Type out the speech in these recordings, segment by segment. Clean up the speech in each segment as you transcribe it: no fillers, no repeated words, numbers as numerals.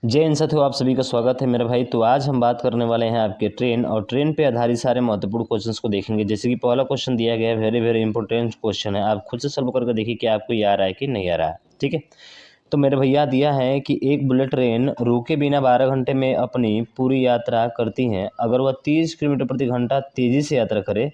जय हिंद साथियों, आप सभी का स्वागत है मेरे भाई। तो आज हम बात करने वाले हैं आपके ट्रेन और ट्रेन पे आधारित सारे महत्वपूर्ण क्वेश्चंस को देखेंगे। जैसे कि पहला क्वेश्चन दिया गया है, वेरी वेरी इंपॉर्टेंट क्वेश्चन है। आप खुद से सॉल्व करके देखिए कि आपको ये आ रहा है कि नहीं आ रहा है। ठीक है, तो मेरे भैया दिया है कि एक बुलेट ट्रेन रुके बिना 12 घंटे में अपनी पूरी यात्रा करती है। अगर वह 30 किलोमीटर प्रति घंटा तेज़ी से यात्रा करे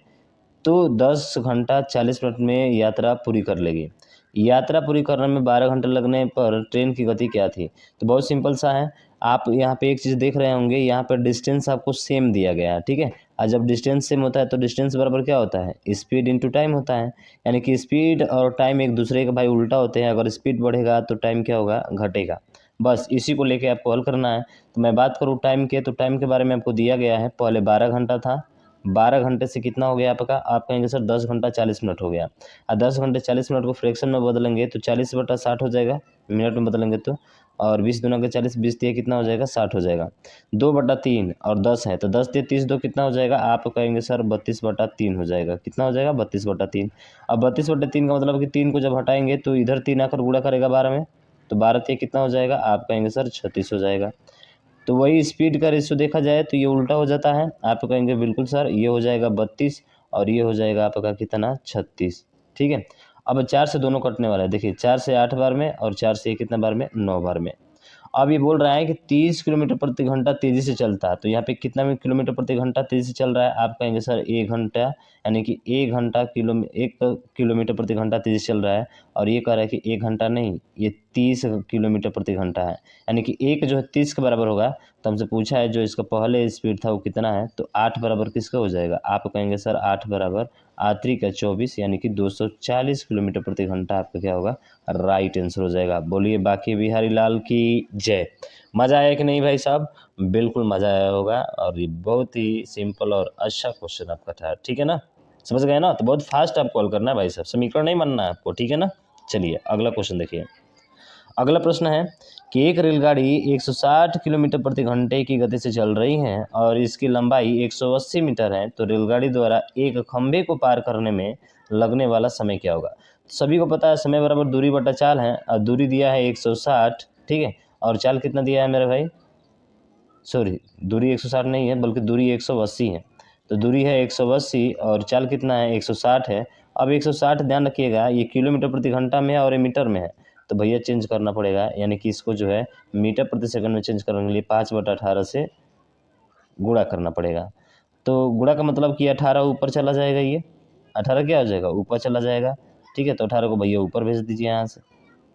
तो 10 घंटा 40 मिनट में यात्रा पूरी कर लेगी। यात्रा पूरी करने में 12 घंटे लगने पर ट्रेन की गति क्या थी? तो बहुत सिंपल सा है। आप यहाँ पे एक चीज़ देख रहे होंगे, यहाँ पर डिस्टेंस आपको सेम दिया गया है, ठीक है। और जब डिस्टेंस सेम होता है तो डिस्टेंस बराबर क्या होता है? स्पीड इनटू टाइम होता है। यानी कि स्पीड और टाइम एक दूसरे के भाई उल्टा होते हैं। अगर स्पीड बढ़ेगा तो टाइम क्या होगा? घटेगा। बस इसी को लेके आपको हल करना है। तो मैं बात करूँ टाइम के, तो टाइम के बारे में आपको दिया गया है। पहले 12 घंटा था, 12 घंटे से कितना हो गया आपका? आप कहेंगे सर 10 घंटा 40 मिनट हो गया। 10 घंटे 40 मिनट को फ्रैक्शन में बदलेंगे तो 40/60 हो जाएगा, मिनट में बदलेंगे तो। और 20 दूना के 40, 20 दिए कितना हो जाएगा? 60 हो जाएगा। 2/3 और 10 है तो 10 दिए 30, 2 कितना हो जाएगा? आप कहेंगे सर 32/3 हो जाएगा। कितना हो जाएगा? 32/3। अब 32/3 का मतलब कि 3 को जब हटाएंगे तो इधर 3 आकर गुणा करेगा 12 में, तो 12 दिए कितना हो जाएगा? आप कहेंगे सर 36 हो जाएगा। तो वही स्पीड का रेशियो देखा जाए तो ये उल्टा हो जाता है। आप कहेंगे बिल्कुल सर, ये हो जाएगा 32 और ये हो जाएगा आपका कितना? 36। ठीक है। अब 4 से दोनों कटने वाला है। देखिए 4 से 8 बार में और 4 से ये कितना बार में? 9 बार में। अब ये बोल रहा है कि 30 किलोमीटर प्रति घंटा तेज़ी से चलता है। तो यहाँ पे कितना में किलोमीटर प्रति घंटा तेज़ी से चल रहा है? आप कहेंगे सर 1 घंटा, यानी कि 1 किलोमीटर प्रति घंटा तेज़ी से चल रहा है। और ये कह रहा है कि 1 घंटा नहीं, ये 30 किलोमीटर प्रति घंटा है। यानी कि 1 जो है 30 के बराबर होगा। तो हमसे पूछा है जो इसका पहले स्पीड था वो कितना है, तो 8 बराबर किसका हो जाएगा? आप कहेंगे सर 8 बराबर 8 का 24, यानी कि 240 किलोमीटर प्रति घंटा आपका क्या होगा? राइट आंसर हो जाएगा। बोलिए बाकी बिहारी लाल की जय। मज़ा आया कि नहीं भाई साहब? बिल्कुल मज़ा आया होगा। और ये बहुत ही सिंपल और अच्छा क्वेश्चन आपका था, ठीक है ना? समझ गए ना? तो बहुत फास्ट आप कॉल करना है भाई साहब, समीकरण नहीं बनना है आपको, ठीक है ना? चलिए अगला क्वेश्चन देखिए। अगला प्रश्न है कि एक रेलगाड़ी 160 किलोमीटर प्रति घंटे की गति से चल रही है और इसकी लंबाई 180 मीटर है, तो रेलगाड़ी द्वारा एक खंभे को पार करने में लगने वाला समय क्या होगा? सभी को पता है समय बराबर दूरी बटा चाल है, और दूरी दिया है 160, ठीक है। और चाल कितना दिया है मेरे भाई? सॉरी, दूरी 160 नहीं है बल्कि दूरी 180 है। तो दूरी है 180 और चाल कितना है? 160 है। अब 160 ध्यान रखिएगा, ये किलोमीटर प्रति घंटा में है और ये मीटर में है। तो भैया चेंज करना पड़ेगा, यानी कि इसको जो है मीटर प्रति सेकंड में चेंज करने के लिए 5/18 से गुणा करना पड़ेगा। तो गुणा का मतलब कि 18 ऊपर चला जाएगा, ये 18 क्या हो जाएगा? ऊपर चला जाएगा। ठीक है, तो 18 को भैया ऊपर भेज दीजिए यहाँ से।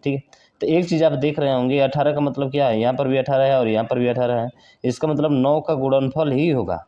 ठीक है, तो एक चीज़ आप देख रहे होंगे, 18 का मतलब क्या है? यहाँ पर भी 18 है और यहाँ पर भी 18 है। इसका मतलब 9 का गुणनफल ही होगा।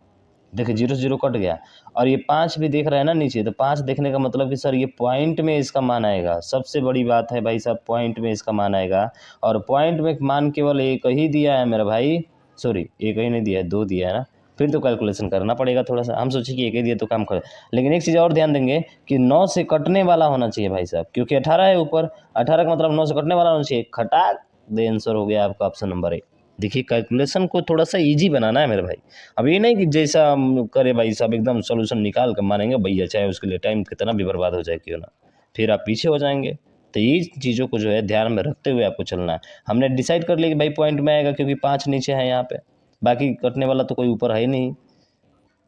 देखिए 0 से 0 कट गया। और ये 5 भी देख रहे हैं ना नीचे, तो 5 देखने का मतलब कि सर ये पॉइंट में इसका मान आएगा। सबसे बड़ी बात है भाई साहब, पॉइंट में इसका मान आएगा। और पॉइंट में मान केवल एक ही दिया है मेरा भाई, सॉरी एक ही नहीं दिया है, 2 दिया है ना। फिर तो कैलकुलेशन करना पड़ेगा थोड़ा सा। हम सोचे कि एक ही दिया तो काम कर, लेकिन एक चीज़ और ध्यान देंगे कि 9 से कटने वाला होना चाहिए भाई साहब, क्योंकि 18 है ऊपर। 18 का मतलब 9 से कटने वाला होना चाहिए। खटाक दे आंसर हो गया आपका ऑप्शन नंबर ए। देखिए कैलकुलेशन को थोड़ा सा ईजी बनाना है मेरे भाई। अब ये नहीं कि जैसा हम करे भाई साहब एकदम सॉल्यूशन निकाल कर मानेंगे भैया, चाहे उसके लिए टाइम कितना भी बर्बाद हो जाए क्यों ना, फिर आप पीछे हो जाएंगे। तो ये चीज़ों को जो है ध्यान में रखते हुए आपको चलना है। हमने डिसाइड कर लिया कि भाई पॉइंट में आएगा, क्योंकि 5 नीचे है यहाँ पे, बाकी कटने वाला तो कोई ऊपर है ही नहीं।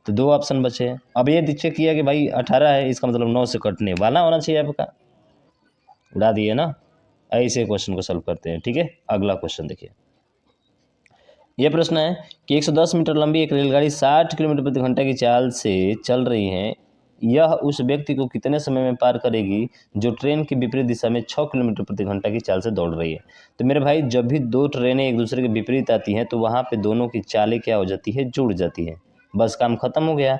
तो 2 ऑप्शन बचे हैं। अब ये चेक किया कि भाई 18 है, इसका मतलब 9 से कटने वाला होना चाहिए आपका। उड़ा दिए ना। ऐसे क्वेश्चन को सॉल्व करते हैं, ठीक है। अगला क्वेश्चन देखिए। यह प्रश्न है कि 110 मीटर लंबी एक रेलगाड़ी 60 किलोमीटर प्रति घंटे की चाल से चल रही है। यह उस व्यक्ति को कितने समय में पार करेगी जो ट्रेन की विपरीत दिशा में 6 किलोमीटर प्रति घंटा की चाल से दौड़ रही है? तो मेरे भाई जब भी 2 ट्रेनें एक दूसरे के विपरीत आती हैं तो वहाँ पे दोनों की चालें क्या हो जाती है? जुड़ जाती है। बस काम खत्म हो गया।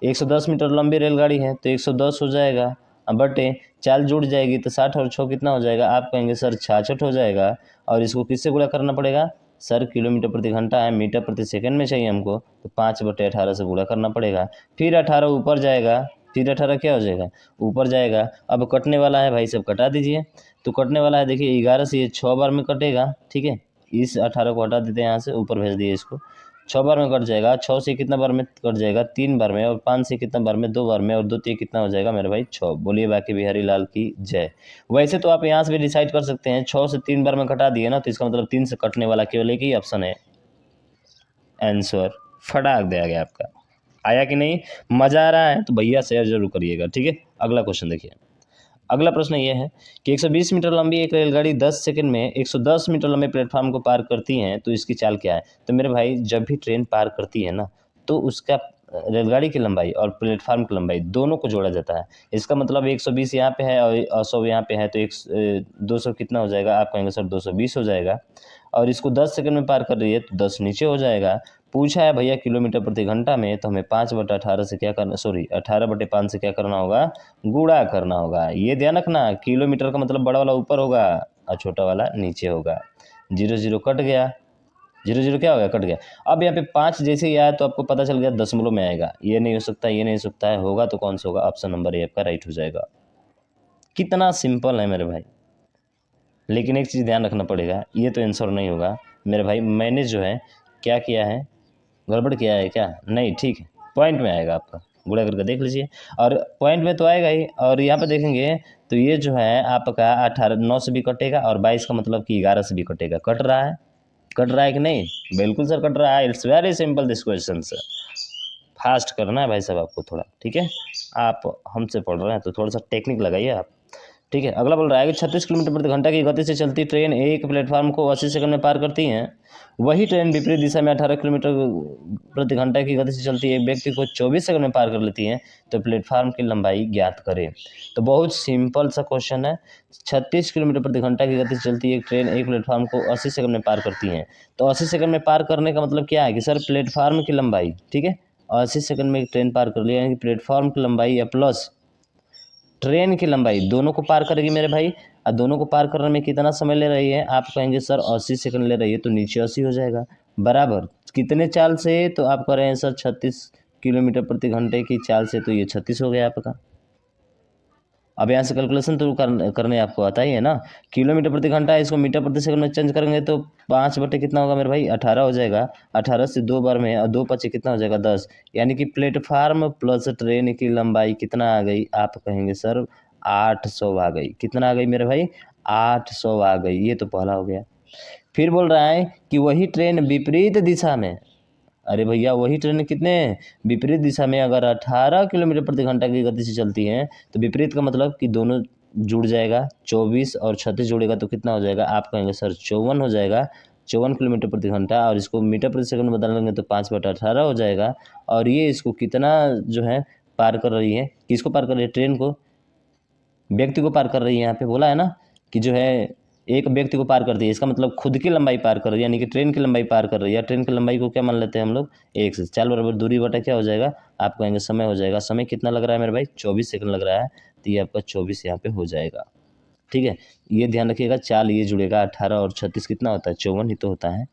110 मीटर लंबी रेलगाड़ी है तो 110 हो जाएगा, बटे चाल जुड़ जाएगी तो 60 और 6 कितना हो जाएगा? आप कहेंगे सर 66 हो जाएगा। और इसको किससे गुणा करना पड़ेगा? सर किलोमीटर प्रति घंटा है, मीटर प्रति सेकंड में चाहिए हमको, तो 5/18 से गुणा करना पड़ेगा। फिर 18 ऊपर जाएगा, फिर 18 क्या हो जाएगा? ऊपर जाएगा। अब कटने वाला है भाई, सब कटा दीजिए। तो कटने वाला है, देखिए 11 से ये 6 बार में कटेगा, ठीक है। इस 18 को हटा देते हैं यहाँ से, ऊपर भेज दिए इसको। 6 बार में कट जाएगा, 6 से कितना बार में कट जाएगा, 3 बार में, और 5 से कितना बार में, 2 बार में, और 2 3 कितना हो जाएगा मेरे भाई 6। बोलिए बाकी बिहारी लाल की जय। वैसे तो आप यहाँ से भी डिसाइड कर सकते हैं, 6 से 3 बार में कटा दिए ना, तो इसका मतलब 3 से कटने वाला केवल एक ही ऑप्शन है, आंसर फटाक दिया गया आपका। आया कि नहीं? मज़ा आ रहा है तो भैया शेयर जरूर करिएगा, ठीक है। अगला क्वेश्चन देखिए। अगला प्रश्न ये है कि 120 मीटर लंबी एक रेलगाड़ी 10 सेकंड में 110 मीटर लंबे प्लेटफॉर्म को पार करती है, तो इसकी चाल क्या है? तो मेरे भाई जब भी ट्रेन पार करती है ना, तो उसका रेलगाड़ी की लंबाई और प्लेटफॉर्म की लंबाई दोनों को जोड़ा जाता है। इसका मतलब 120 यहाँ पे है और 100 यहाँ पे है, तो 200 कितना हो जाएगा? आप कहेंगे सर 220 हो जाएगा। और इसको 10 सेकंड में पार कर रही है तो 10 नीचे हो जाएगा। पूछा है भैया किलोमीटर प्रति घंटा में, तो हमें 5/18 से क्या करना, सॉरी 18/5 से क्या करना होगा? गुणा करना होगा। ये ध्यान रखना, किलोमीटर का मतलब बड़ा वाला ऊपर होगा और छोटा वाला नीचे होगा। 0 0 कट गया, 0 0 क्या हो गया? कट गया। अब यहाँ पे 5 जैसे ही आया तो आपको पता चल गया दशमलव में आएगा। ये नहीं हो सकता, ये नहीं हो सकता है, होगा तो कौन सा होगा? ऑप्शन नंबर ए आपका राइट हो जाएगा। कितना सिंपल है मेरे भाई। लेकिन एक चीज़ ध्यान रखना पड़ेगा, ये तो आंसर नहीं होगा मेरे भाई। मैंने जो है क्या किया है, गड़बड़ किया है क्या? नहीं, ठीक है, पॉइंट में आएगा आपका, गुणा करके देख लीजिए। और पॉइंट में तो आएगा ही। और यहाँ पे देखेंगे तो ये जो है आपका 18 9 से भी कटेगा, और 22 का मतलब कि 11 से भी कटेगा। कट रहा है, कट रहा है कि नहीं? बिल्कुल सर कट रहा है। It's very simple this question sir. Fast करना है भाई साहब आपको थोड़ा, ठीक है। आप हमसे पढ़ रहे हैं तो थोड़ा सा टेक्निक लगाइए आप, ठीक है। अगला बोल रहा है कि 36 किलोमीटर प्रति घंटा की गति से चलती ट्रेन एक प्लेटफार्म को 80 सेकंड में पार करती है। वही ट्रेन विपरीत दिशा में 18 किलोमीटर प्रति घंटा की गति से चलती एक व्यक्ति को 24 सेकंड में पार कर लेती है, तो प्लेटफार्म की लंबाई ज्ञात करें। तो बहुत सिंपल सा क्वेश्चन है। 36 किलोमीटर प्रति घंटा की गति से चलती एक ट्रेन एक प्लेटफार्म को 80 सेकंड में पार करती है। तो 80 सेकंड में पार करने का मतलब क्या है कि सर प्लेटफार्म की लंबाई, ठीक है, 80 सेकंड में एक ट्रेन पार कर लिया, यानी कि प्लेटफार्म की लंबाई या प्लस ट्रेन की लंबाई दोनों को पार करेगी मेरे भाई। और दोनों को पार करने में कितना समय ले रही है? आप कहेंगे सर 80 सेकंड ले रही है, तो नीचे 80 हो जाएगा बराबर कितने चाल से? तो आप कह रहे हैं सर 36 किलोमीटर प्रति घंटे की चाल से, तो ये 36 हो गया आपका। अब यहाँ से कैलकुलेशन तो करने आपको आता ही है ना। किलोमीटर प्रति घंटा, इसको मीटर प्रति सेकंड में चेंज करेंगे तो 5 बटे कितना होगा मेरे भाई? 18 हो जाएगा। 18 से 2 बार में, और 2 पचे कितना हो जाएगा? 10। यानी कि प्लेटफार्म प्लस ट्रेन की लंबाई कितना आ गई? आप कहेंगे सर 800 आ गई। कितना आ गई मेरे भाई? 800 आ गई। ये तो पहला हो गया। फिर बोल रहा है कि वही ट्रेन विपरीत दिशा में, अरे भैया वही ट्रेन कितने विपरीत दिशा में अगर 18 किलोमीटर प्रति घंटा की गति से चलती हैं, तो विपरीत का मतलब कि दोनों जुड़ जाएगा। 24 और 36 जुड़ेगा तो कितना हो जाएगा? आप कहेंगे सर 54 हो जाएगा। 54 किलोमीटर प्रति घंटा, और इसको मीटर प्रति सेकंड में बदल लेंगे तो 5/18 हो जाएगा। और ये इसको कितना जो है पार कर रही है? किसको पार कर रही है? ट्रेन को, व्यक्ति को पार कर रही है। यहाँ पे बोला है ना कि जो है एक व्यक्ति को पार करती है, इसका मतलब खुद की लंबाई पार कर रही है, यानी कि ट्रेन की लंबाई पार कर रही है। ट्रेन की लंबाई को क्या मान लेते हैं हम लोग? 1 से। चाल बराबर दूरी बटा क्या हो जाएगा? आप कहेंगे समय हो जाएगा। समय कितना लग रहा है मेरे भाई? 24 सेकंड लग रहा है, तो ये आपका 24 यहाँ पे हो जाएगा, ठीक है। ये ध्यान रखिएगा, चाल ये जुड़ेगा। 18 और 36 कितना होता है? 54 ही तो होता है।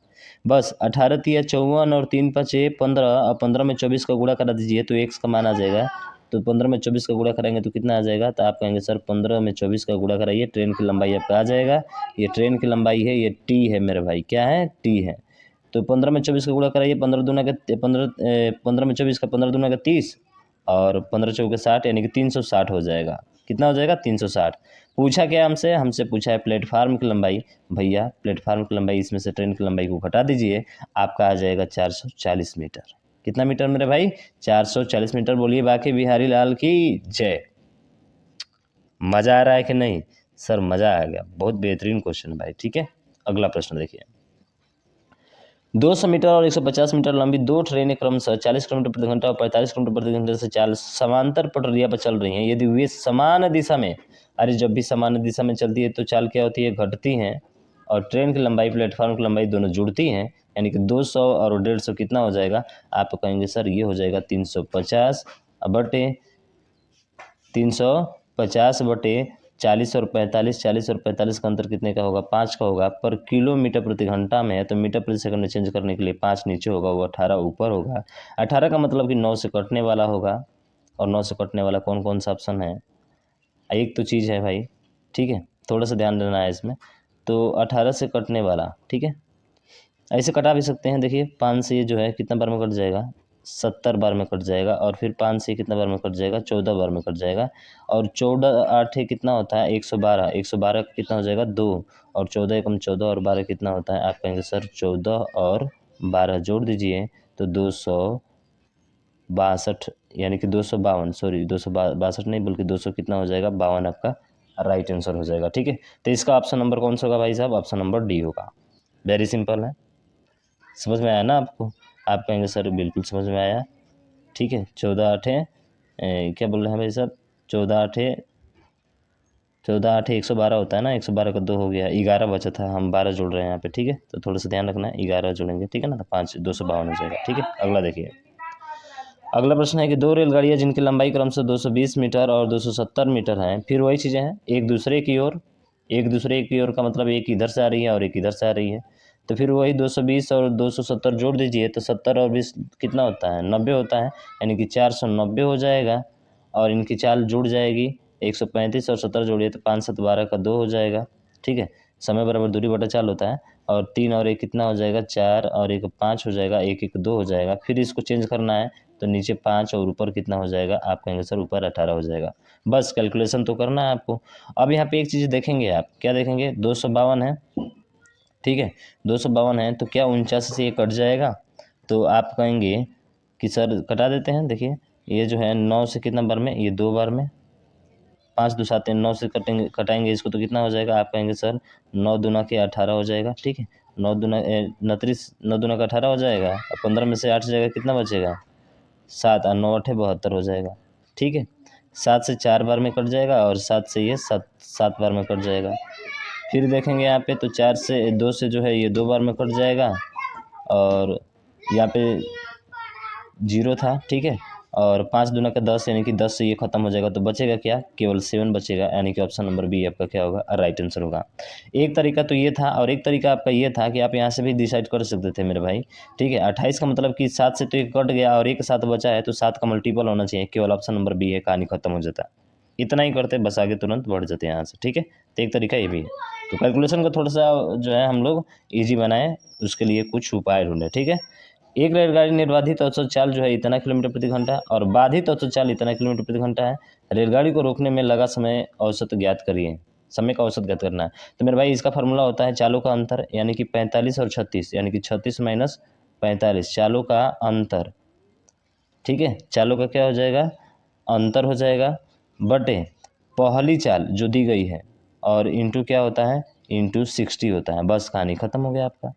बस 18 तिया 54 और 3 5 15, और 15 में 24 का गुणा करा दीजिए तो x का मान आ जाएगा। तो 15 में 24 का गुणा करेंगे तो कितना आ जाएगा? तो आप कहेंगे सर 15 में 24 का गुणा कराइए, ट्रेन की लंबाई आपका आ जाएगा। ये ट्रेन की लंबाई है, ये t है मेरे भाई। क्या है? t है। तो 15 में 24 का गुणा कराइए, 15 दूना का 15 में 24 का 15 दूना का 30, और 15 चौके 60, यानी कि 360 हो जाएगा। कितना हो जाएगा? 360। पूछा क्या हमसे? हमसे पूछा है प्लेटफार्म की लंबाई। भैया प्लेटफार्म की लंबाई, इसमें से ट्रेन की लंबाई को घटा दीजिए, आपका आ जाएगा 440 मीटर। कितना मीटर मेरे भाई? 440 मीटर। बोलिए बाकी बिहारी लाल की जय। मज़ा आ रहा है कि नहीं? सर मज़ा आ गया, बहुत बेहतरीन क्वेश्चन भाई, ठीक है। अगला प्रश्न देखिए। 200 मीटर और 150 मीटर लंबी दो ट्रेनें क्रमशः 40 किलोमीटर प्रति घंटा और 45 किलोमीटर प्रति घंटे से चाल समांतर पटरिया पर चल रही हैं। यदि वे समान दिशा में, अरे जब भी समान दिशा में चलती है तो चाल क्या होती है? घटती हैं। और ट्रेन की लंबाई प्लेटफॉर्म की लंबाई दोनों जुड़ती हैं, यानी कि 200 और 150 कितना हो जाएगा? आप कहेंगे सर ये हो जाएगा 350 बटे 350 बटे 40 और 45। 40 और 45 का अंतर कितने का होगा? 5 का होगा। पर किलोमीटर प्रति घंटा में है तो मीटर प्रति सेकंड में चेंज करने के लिए 5 नीचे होगा, वो 18 ऊपर होगा। 18 का मतलब कि 9 से कटने वाला होगा। और 9 से कटने वाला कौन कौन सा ऑप्शन है? एक तो चीज़ है भाई, ठीक है, थोड़ा सा ध्यान देना है इसमें। तो 18 से कटने वाला, ठीक है, ऐसे कटा भी सकते हैं। देखिए 5 से ये जो है कितना बार में कट जाएगा, 70 बार में कट जाएगा। और फिर 5 से कितना बार में कट जाएगा, 14 बार में कट जाएगा। और 14 आठे कितना होता है, 112। 112 कितना हो जाएगा, 2। और 14 एकम 14 और 12 कितना होता है, आप कहेंगे सर 14 और 12 जोड़ दीजिए तो 262, यानी कि 252, सॉरी 262 नहीं बल्कि 200 कितना हो जाएगा, 52 आपका राइट आंसर हो जाएगा। ठीक है, तो इसका ऑप्शन नंबर कौन सा होगा भाई साहब, ऑप्शन नंबर डी होगा। वेरी सिंपल है, समझ में आया ना आपको। आप कहेंगे सर बिल्कुल समझ में आया। ठीक है, 14 आठे क्या बोल रहे हैं भाई साहब, 14 आठे 112 होता है ना, 112 का 2 हो गया, 11 बचा था, हम 12 जोड़ रहे हैं यहाँ पे। ठीक है, तो थोड़ा सा ध्यान रखना है, 11 जोड़ेंगे, ठीक है ना, तो 5 252 हो जाएगा। ठीक है, अगला देखिए। अगला प्रश्न है कि दो रेलगाड़ियाँ जिनकी लंबाई क्रमशः 220 मीटर और 270 मीटर हैं, फिर वही चीज़ें हैं, एक दूसरे की ओर का मतलब एक इधर से आ रही है और एक इधर से आ रही है। तो फिर वही 220 और 270 जोड़ दीजिए तो 70 और 20 कितना होता है, 90 होता है, यानी कि 490 हो जाएगा। और इनकी चाल जुड़ जाएगी, 135 और 70 जोड़िए तो 5 7 12 का 2 हो जाएगा। ठीक है, समय बराबर दूरी बटा चाल होता है। और 3 और 1 कितना हो जाएगा, 4 और 1 5 हो जाएगा, 1 1 2 हो जाएगा। फिर इसको चेंज करना है तो नीचे 5 और ऊपर कितना हो जाएगा, आप कहेंगे सर ऊपर 18 हो जाएगा। बस कैलकुलेशन तो करना है आपको। अब यहाँ पे एक चीज़ देखेंगे, आप क्या देखेंगे, 252 है। ठीक है, 252 है तो क्या 49 से ये कट जाएगा, तो आप कहेंगे कि सर कटा देते हैं। देखिए ये जो है 9 से कितना बार में, ये 2 बार में, 5 2 7 9 से कटाएंगे इसको तो कितना हो जाएगा, आप कहेंगे सर 9 दूना के 18 हो जाएगा। ठीक है, 9 दूना 29, 9 दूना का 18 हो जाएगा। और 15 में से 8 जाएगा, कितना बचेगा, 7 और 9 8 72 हो जाएगा। ठीक है, 7 से 4 बार में कट जाएगा और 7 से ये 7 बार में कट जाएगा। फिर देखेंगे यहाँ पे तो 4 से 2 से जो है ये 2 बार में कट जाएगा। और यहाँ पे 0 था। ठीक है, और 5 दूना का 10, यानी कि 10 से ये खत्म हो जाएगा तो बचेगा क्या, केवल 7 बचेगा, यानी कि ऑप्शन नंबर बी आपका क्या होगा, राइट आंसर होगा। एक तरीका तो ये था, और एक तरीका आपका ये था कि आप यहाँ से भी डिसाइड कर सकते थे मेरे भाई। ठीक है, 28 का मतलब कि 7 से तो एक कट गया और एक 7 बचा है तो 7 का मल्टीपल होना चाहिए, केवल ऑप्शन नंबर बी है, कहानी खत्म हो जाता। इतना ही करते बस, आगे तुरंत बढ़ जाते हैं यहाँ से। ठीक है, तो एक तरीका ये भी है। तो कैलकुलेशन को थोड़ा सा जो है हम लोग ईजी बनाए, उसके लिए कुछ उपाय ढूंढे। ठीक है, एक रेलगाड़ी निर्बाधित औसत चाल जो है इतना किलोमीटर प्रति घंटा और बाधित औसत चाल इतना किलोमीटर प्रति घंटा है। रेलगाड़ी को रोकने में लगा समय औसत ज्ञात करिए, समय का औसत ज्ञात करना है। तो मेरे भाई इसका फार्मूला होता है चालों का अंतर, यानी कि 45 और 36, यानी कि 36 माइनस 45, चालों का अंतर। ठीक है, चालों का क्या हो जाएगा, अंतर हो जाएगा, बटे पहली चाल जो दी गई है, और इंटू क्या होता है, इंटू 60 होता है। बस कहानी खत्म हो गया आपका।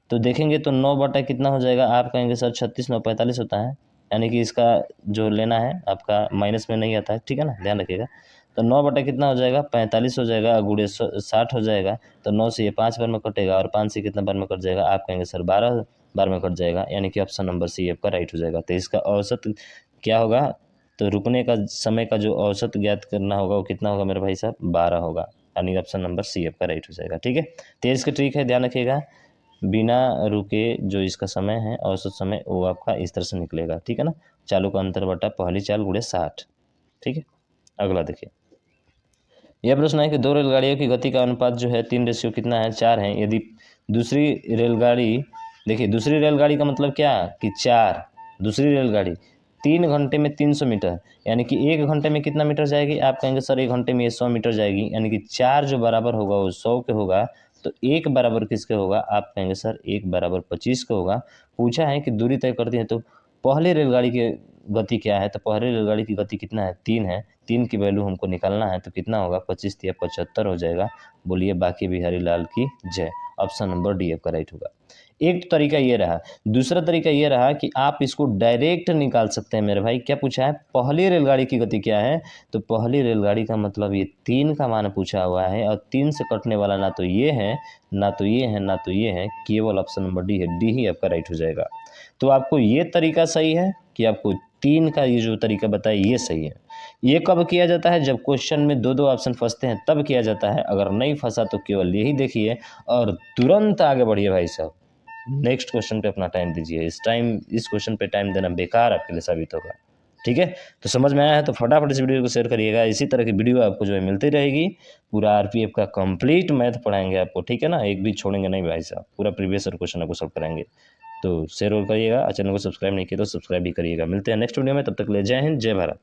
तो देखेंगे तो 9 बटा कितना हो जाएगा, आप कहेंगे सर 36 9 45 होता है, यानी कि इसका जो लेना है आपका माइनस में नहीं आता है। ठीक है ना, ध्यान रखिएगा। तो 9 बटा कितना हो जाएगा, 45 हो जाएगा, गुणे 60 हो जाएगा। तो 9 से ये 5 बार में कटेगा और 5 से कितना बार में कट जाएगा, आप कहेंगे सर 12 बार में कट जाएगा, यानी कि ऑप्शन नंबर सी आपका राइट हो जाएगा। तो इसका औसत क्या होगा, तो रुकने का समय का जो औसत ज्ञात करना होगा वो कितना होगा मेरे भाई साहब, 12 होगा, यानी ऑप्शन नंबर सी आपका राइट हो जाएगा। ठीक है, तो इसका ट्रिक है, ध्यान रखिएगा, बिना रुके जो इसका समय है औसत समय वो आपका इस तरह से निकलेगा। ठीक है ना, चालों का अंतर बटा पहली चाल गुणे 60। ठीक है, अगला देखिए। यह प्रश्न है कि दो रेलगाड़ियों की गति का अनुपात जो है 3 कितना है, 4 है। यदि दूसरी रेलगाड़ी, देखिए दूसरी रेलगाड़ी का मतलब क्या कि 4, दूसरी रेलगाड़ी 3 घंटे में 300 मीटर, यानी कि 1 घंटे में कितना मीटर जाएगी, आप कहेंगे सर 1 घंटे में ये 100 मीटर जाएगी, यानी कि 4 जो बराबर होगा वो 100 के होगा। तो 1 बराबर किसके होगा, आप कहेंगे सर 1 बराबर 25 का होगा। पूछा है कि दूरी तय करती है तो पहले रेलगाड़ी की गति क्या है, तो पहले रेलगाड़ी की गति कितना है, 3 है। 3 की वैल्यू हमको निकालना है तो कितना होगा, 25 या 75 हो जाएगा। बोलिए बाकी बिहारी लाल की जय, ऑप्शन नंबर डी आपका राइट होगा। एक तो तरीका ये रहा, दूसरा तरीका ये रहा कि आप इसको डायरेक्ट निकाल सकते हैं मेरे भाई। क्या पूछा है, पहली रेलगाड़ी की गति क्या है, तो पहली रेलगाड़ी का मतलब ये 3 का मान पूछा हुआ है, और 3 से कटने वाला ना तो ये है, ना तो ये है, ना तो ये है, केवल ऑप्शन नंबर डी है, डी ही आपका राइट हो जाएगा। तो आपको ये तरीका सही है कि आपको 3 का ये जो तरीका बताया ये सही है। ये कब किया जाता है, जब क्वेश्चन में 2-2 ऑप्शन फंसते हैं तब किया जाता है। अगर नहीं फंसा तो केवल यही देखिए और तुरंत आगे बढ़िए भाई साहब, नेक्स्ट क्वेश्चन पे अपना टाइम दीजिए। इस क्वेश्चन पे टाइम देना बेकार आपके लिए साबित होगा। ठीक है, तो समझ में आया है तो फटाफट इस वीडियो को शेयर करिएगा। इसी तरह की वीडियो आपको जो है मिलती रहेगी। पूरा आरपीएफ का कंप्लीट मैथ पढ़ाएंगे आपको, ठीक है ना, एक भी छोड़ेंगे नहीं भाई साहब, पूरा प्रीवियस ईयर क्वेश्चन आपको सॉल्व कराएंगे। तो शेयर और करिएगा, चैनल को सब्सक्राइब नहीं किया तो सब्सक्राइब भी करिएगा। मिलते हैं नेक्स्ट वीडियो में, तब तक ले जय हिंद जय भारत।